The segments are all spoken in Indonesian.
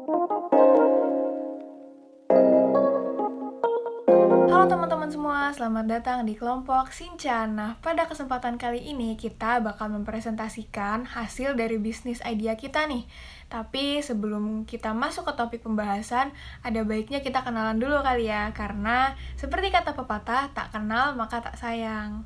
Halo teman-teman semua, selamat datang di kelompok Shinchan. Nah, pada kesempatan kali ini kita bakal mempresentasikan hasil dari bisnis idea kita nih. Tapi sebelum kita masuk ke topik pembahasan, ada baiknya kita kenalan dulu kali ya, karena seperti kata pepatah, tak kenal maka tak sayang.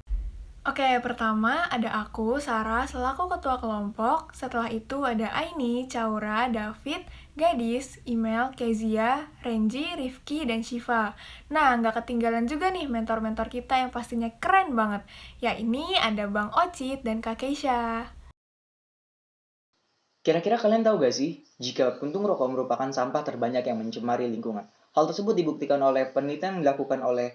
Oke, pertama ada aku, Sarah, selaku ketua kelompok. Setelah itu ada Aini, Caura, David, Gadis, Email, Kezia, Renji, Rifki, dan Shiva. Nah, nggak ketinggalan juga nih mentor-mentor kita yang pastinya keren banget. Ya ini ada Bang Ocit dan Kak Keisha. Kira-kira kalian tahu gak sih, jika puntung rokok merupakan sampah terbanyak yang mencemari lingkungan? Hal tersebut dibuktikan oleh penelitian yang dilakukan oleh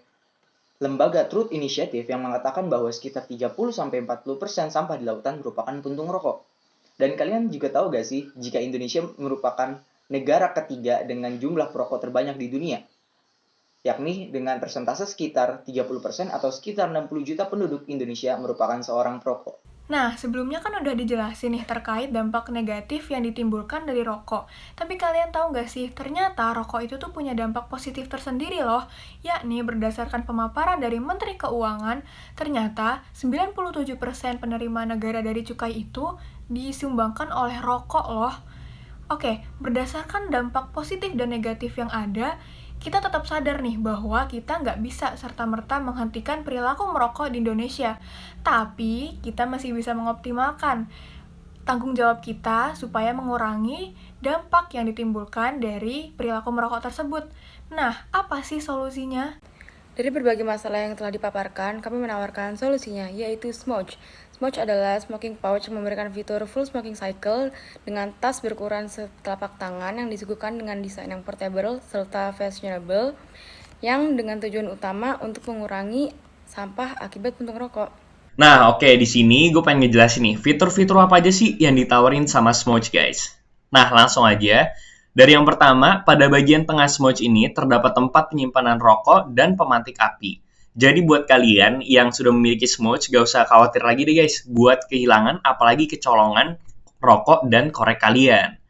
lembaga Truth Initiative yang mengatakan bahwa sekitar 30-40% sampah di lautan merupakan puntung rokok. Dan kalian juga tahu gak sih, jika Indonesia merupakan negara ketiga dengan jumlah perokok terbanyak di dunia, yakni dengan persentase sekitar 30% atau sekitar 60 juta penduduk Indonesia merupakan seorang perokok. Nah, sebelumnya kan udah dijelasin nih terkait dampak negatif yang ditimbulkan dari rokok. Tapi kalian tahu nggak sih, ternyata rokok itu tuh punya dampak positif tersendiri loh. Yakni berdasarkan pemaparan dari Menteri Keuangan, ternyata 97% penerima negara dari cukai itu disumbangkan oleh rokok loh. Oke, berdasarkan dampak positif dan negatif yang ada, kita tetap sadar nih bahwa kita nggak bisa serta-merta menghentikan perilaku merokok di Indonesia. Tapi, kita masih bisa mengoptimalkan tanggung jawab kita supaya mengurangi dampak yang ditimbulkan dari perilaku merokok tersebut. Nah, apa sih solusinya? Dari berbagai masalah yang telah dipaparkan, kami menawarkan solusinya, yaitu Smooch. Smooch adalah smoking pouch yang memberikan fitur full smoking cycle dengan tas berukuran setelapak tangan yang disuguhkan dengan desain yang portable serta fashionable, yang dengan tujuan utama untuk mengurangi sampah akibat puntung rokok. Nah, oke, di sini gue pengen ngejelasin nih, fitur-fitur apa aja sih yang ditawarin sama Smooch, guys. Nah, langsung aja. Dari yang pertama, pada bagian tengah Smooch ini terdapat tempat penyimpanan rokok dan pemantik api. Jadi buat kalian yang sudah memiliki Smooch, gak usah khawatir lagi deh guys, buat kehilangan apalagi kecolongan rokok dan korek kalian.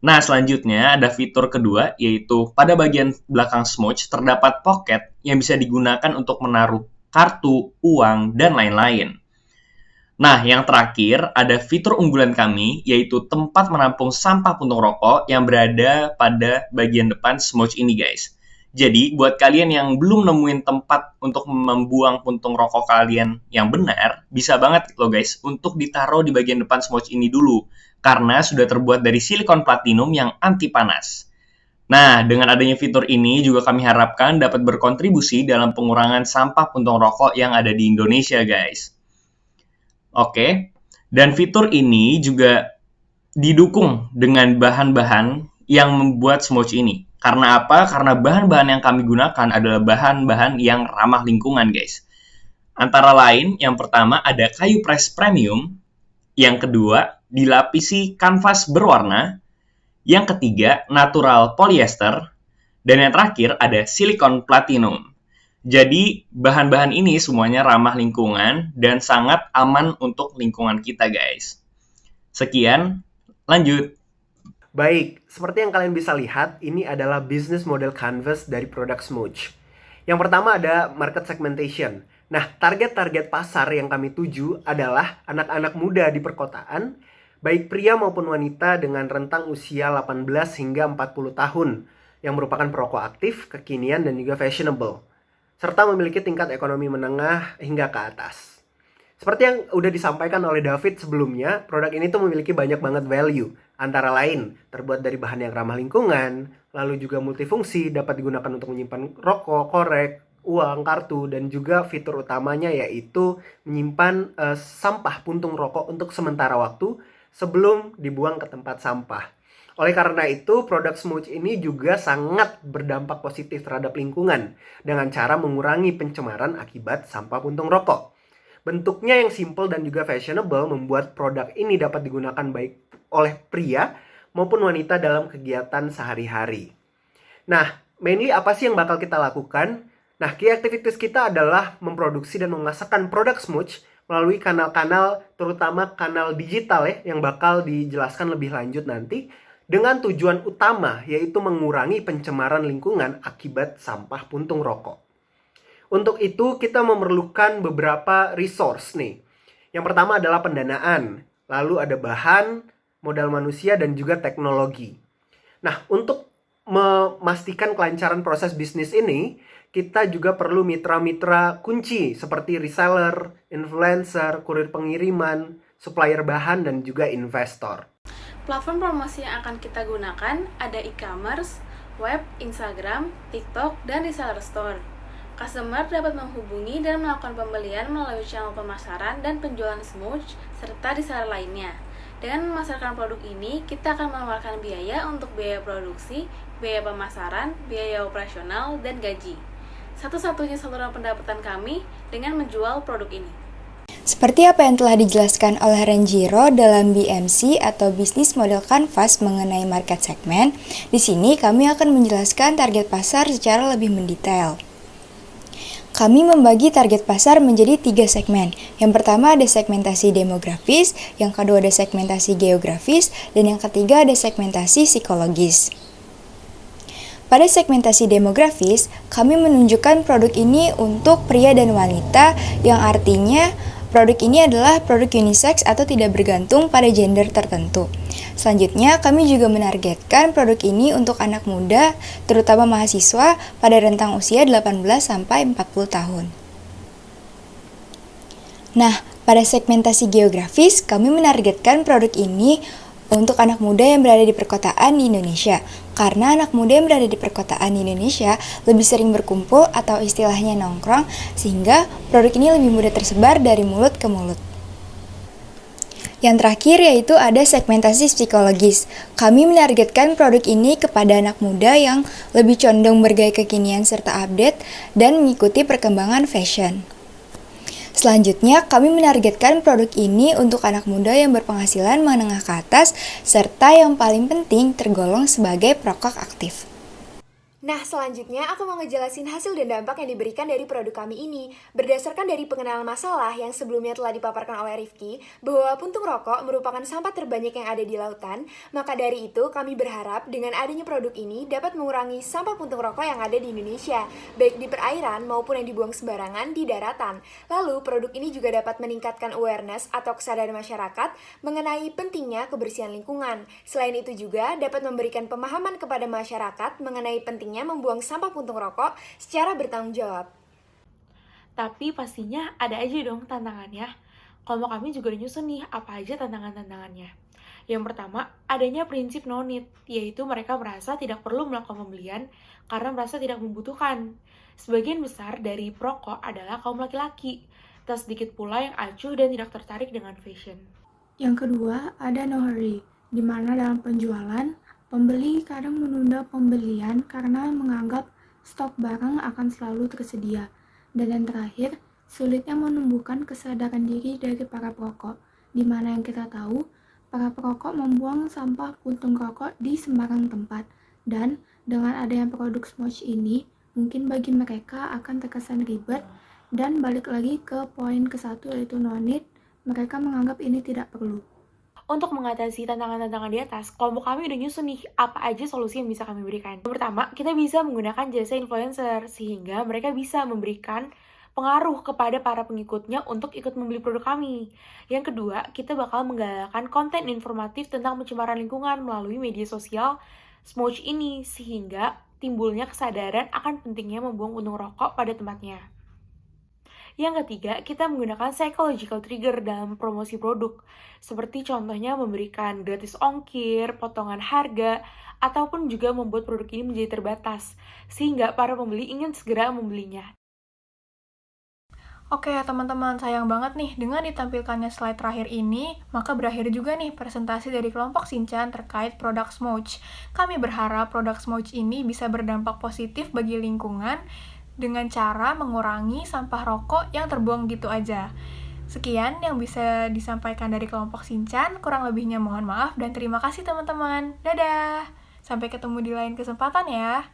Nah, selanjutnya ada fitur kedua, yaitu pada bagian belakang Smooch terdapat pocket yang bisa digunakan untuk menaruh kartu, uang, dan lain-lain. Nah, yang terakhir ada fitur unggulan kami, yaitu tempat menampung sampah puntung rokok yang berada pada bagian depan Smooch ini, guys. Jadi, buat kalian yang belum nemuin tempat untuk membuang puntung rokok kalian yang benar, bisa banget loh guys, untuk ditaruh di bagian depan Smooch ini dulu, karena sudah terbuat dari silikon platinum yang anti panas. Nah, dengan adanya fitur ini juga kami harapkan dapat berkontribusi dalam pengurangan sampah puntung rokok yang ada di Indonesia, guys. Oke, dan fitur ini juga didukung dengan bahan-bahan yang membuat Smooch ini. Karena apa? Karena bahan-bahan yang kami gunakan adalah bahan-bahan yang ramah lingkungan, guys. Antara lain, yang pertama ada kayu press premium, yang kedua dilapisi kanvas berwarna, yang ketiga, natural polyester. Dan yang terakhir, ada silikon platinum. Jadi, bahan-bahan ini semuanya ramah lingkungan dan sangat aman untuk lingkungan kita, guys. Sekian, lanjut. Baik, seperti yang kalian bisa lihat, ini adalah business model canvas dari produk Smooch. Yang pertama ada market segmentation. Nah, target-target pasar yang kami tuju adalah anak-anak muda di perkotaan, baik pria maupun wanita dengan rentang usia 18 hingga 40 tahun, yang merupakan perokok aktif, kekinian, dan juga fashionable, serta memiliki tingkat ekonomi menengah hingga ke atas. Seperti yang udah disampaikan oleh David sebelumnya, produk ini tuh memiliki banyak banget value, antara lain terbuat dari bahan yang ramah lingkungan, lalu juga multifungsi, dapat digunakan untuk menyimpan rokok, korek, uang, kartu, dan juga fitur utamanya yaitu menyimpan sampah puntung rokok untuk sementara waktu sebelum dibuang ke tempat sampah. Oleh karena itu, produk Smooch ini juga sangat berdampak positif terhadap lingkungan dengan cara mengurangi pencemaran akibat sampah puntung rokok. Bentuknya yang simple dan juga fashionable membuat produk ini dapat digunakan baik oleh pria maupun wanita dalam kegiatan sehari-hari. Nah, mainly apa sih yang bakal kita lakukan? Nah, key activities kita adalah memproduksi dan memasarkan produk Smooch melalui kanal-kanal, terutama kanal digital ya, yang bakal dijelaskan lebih lanjut nanti. dengan tujuan utama yaitu mengurangi pencemaran lingkungan akibat sampah puntung rokok. Untuk itu kita memerlukan beberapa resource nih. Yang pertama adalah pendanaan, lalu ada bahan, modal manusia, dan juga teknologi. Nah, untuk memastikan kelancaran proses bisnis ini, kita juga perlu mitra-mitra kunci seperti reseller, influencer, kurir pengiriman, supplier bahan, dan juga investor. Platform promosi yang akan kita gunakan ada e-commerce, web, Instagram, TikTok, dan reseller store. Customer dapat menghubungi dan melakukan pembelian melalui channel pemasaran dan penjualan Smooch serta reseller lainnya. Dengan memasarkan produk ini, kita akan mengeluarkan biaya untuk biaya produksi, biaya pemasaran, biaya operasional, dan gaji. Satu-satunya saluran pendapatan kami dengan menjual produk ini. Seperti apa yang telah dijelaskan oleh Renjiro dalam BMC atau Business Model Canvas mengenai market segment, di sini kami akan menjelaskan target pasar secara lebih mendetail. Kami membagi target pasar menjadi 3 segmen. Yang pertama ada segmentasi demografis, yang kedua ada segmentasi geografis, dan yang ketiga ada segmentasi psikologis. Pada segmentasi demografis, kami menunjukkan produk ini untuk pria dan wanita, yang artinya produk ini adalah produk unisex atau tidak bergantung pada gender tertentu. Selanjutnya, kami juga menargetkan produk ini untuk anak muda, terutama mahasiswa pada rentang usia 18-40 tahun. Nah, pada segmentasi geografis, kami menargetkan produk ini untuk anak muda yang berada di perkotaan di Indonesia. Karena anak muda yang berada di perkotaan di Indonesia lebih sering berkumpul atau istilahnya nongkrong, sehingga produk ini lebih mudah tersebar dari mulut ke mulut. Yang terakhir yaitu ada segmentasi psikologis. Kami menargetkan produk ini kepada anak muda yang lebih condong bergaya kekinian serta update dan mengikuti perkembangan fashion. Selanjutnya, kami menargetkan produk ini untuk anak muda yang berpenghasilan menengah ke atas serta yang paling penting tergolong sebagai perokok aktif. Nah, selanjutnya aku mau ngejelasin hasil dan dampak yang diberikan dari produk kami ini. Berdasarkan dari pengenalan masalah yang sebelumnya telah dipaparkan oleh Rifki, bahwa puntung rokok merupakan sampah terbanyak yang ada di lautan, maka dari itu kami berharap dengan adanya produk ini dapat mengurangi sampah puntung rokok yang ada di Indonesia, baik di perairan maupun yang dibuang sembarangan di daratan. Lalu, produk ini juga dapat meningkatkan awareness atau kesadaran masyarakat mengenai pentingnya kebersihan lingkungan. Selain itu juga dapat memberikan pemahaman kepada masyarakat mengenai pentingnya membuang sampah puntung rokok secara bertanggung jawab. Tapi pastinya ada aja dong tantangannya. Kelompok kami juga udah nyusun nih apa aja tantangan-tantangannya. Yang pertama, adanya prinsip no need, yaitu mereka merasa tidak perlu melakukan pembelian karena merasa tidak membutuhkan. Sebagian besar dari perokok adalah kaum laki-laki, tak sedikit pula yang acuh dan tidak tertarik dengan fashion. Yang kedua, ada no hurry, di mana dalam penjualan, pembeli kadang menunda pembelian karena menganggap stok barang akan selalu tersedia. Dan yang terakhir, sulitnya menumbuhkan kesadaran diri dari para perokok, di mana yang kita tahu, para perokok membuang sampah puntung rokok di sembarang tempat. Dan dengan adanya produk Smooch ini, mungkin bagi mereka akan terkesan ribet, dan balik lagi ke poin ke-1 yaitu no need, mereka menganggap ini tidak perlu. Untuk mengatasi tantangan-tantangan di atas, kelompok kami udah nyusun nih apa aja solusi yang bisa kami berikan. Yang pertama, kita bisa menggunakan jasa influencer, sehingga mereka bisa memberikan pengaruh kepada para pengikutnya untuk ikut membeli produk kami. Yang kedua, kita bakal menggalakkan konten informatif tentang pencemaran lingkungan melalui media sosial Smooch ini, sehingga timbulnya kesadaran akan pentingnya membuang puntung rokok pada tempatnya. Yang ketiga, kita menggunakan psychological trigger dalam promosi produk, seperti contohnya memberikan gratis ongkir, potongan harga, ataupun juga membuat produk ini menjadi terbatas, sehingga para pembeli ingin segera membelinya. Oke teman-teman, sayang banget nih dengan ditampilkannya slide terakhir ini, maka berakhir juga nih presentasi dari kelompok Shinchan terkait produk Smooch. Kami berharap produk Smooch ini bisa berdampak positif bagi lingkungan dengan cara mengurangi sampah rokok yang terbuang gitu aja. Sekian yang bisa disampaikan dari kelompok Shinchan, kurang lebihnya mohon maaf dan terima kasih teman-teman. Dadah! Sampai ketemu di lain kesempatan ya.